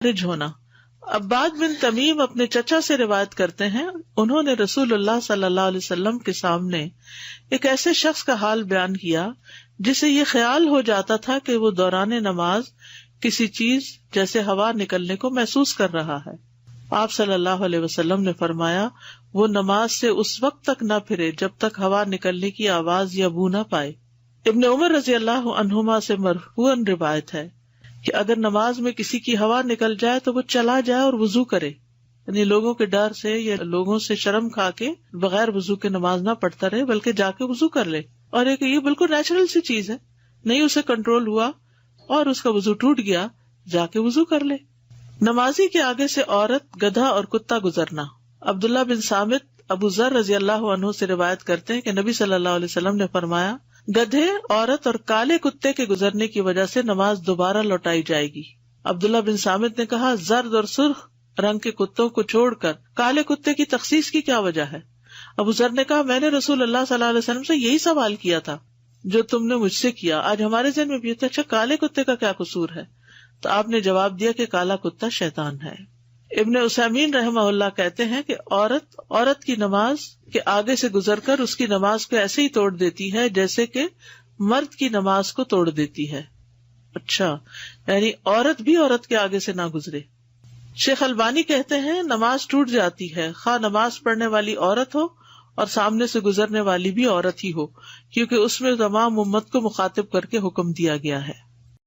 خارج ہونا۔ عباد بن تمیم اپنے چچا سے روایت کرتے ہیں، انہوں نے رسول اللہ صلی اللہ علیہ وسلم کے سامنے ایک ایسے شخص کا حال بیان کیا جسے یہ خیال ہو جاتا تھا کہ وہ دوران نماز کسی چیز جیسے ہوا نکلنے کو محسوس کر رہا ہے۔ آپ صلی اللہ علیہ وسلم نے فرمایا، وہ نماز سے اس وقت تک نہ پھرے جب تک ہوا نکلنے کی آواز یا بو نہ پائے۔ ابن عمر رضی اللہ عنہما سے مرفوعاً روایت ہے کہ اگر نماز میں کسی کی ہوا نکل جائے تو وہ چلا جائے اور وضو کرے، یعنی لوگوں کے ڈر سے یا لوگوں سے شرم کھا کے بغیر وضو کے نماز نہ پڑھتا رہے بلکہ جا کے وضو کر لے۔ اور ایک یہ بالکل نیچرل سی چیز ہے، نہیں اسے کنٹرول ہوا اور اس کا وضو ٹوٹ گیا، جا کے وضو کر لے۔ نمازی کے آگے سے عورت، گدھا اور کتا گزرنا۔ عبداللہ بن صامت ابو ذر رضی اللہ عنہ سے روایت کرتے ہیں کہ نبی صلی اللہ علیہ وسلم نے فرمایا، گدھے، عورت اور کالے کتے کے گزرنے کی وجہ سے نماز دوبارہ لوٹائی جائے گی۔ عبداللہ بن صامت نے کہا، زرد اور سرخ رنگ کے کتوں کو چھوڑ کر کالے کتے کی تخصیص کی کیا وجہ ہے؟ ابو ذر نے کہا، میں نے رسول اللہ صلی اللہ علیہ وسلم سے یہی سوال کیا تھا جو تم نے مجھ سے کیا۔ آج ہمارے ذہن میں بھی تھا، اچھا کالے کتے کا کیا قصور ہے؟ تو آپ نے جواب دیا کہ کالا کتا شیطان ہے۔ ابن عثیمین رحمہ اللہ کہتے ہیں کہ عورت کی نماز کے آگے سے گزر کر اس کی نماز کو ایسے ہی توڑ دیتی ہے جیسے کہ مرد کی نماز کو توڑ دیتی ہے۔ اچھا، یعنی عورت بھی عورت کے آگے سے نہ گزرے۔ شیخ البانی کہتے ہیں نماز ٹوٹ جاتی ہے خواہ نماز پڑھنے والی عورت ہو اور سامنے سے گزرنے والی بھی عورت ہی ہو، کیونکہ اس میں تمام امت کو مخاطب کر کے حکم دیا گیا ہے۔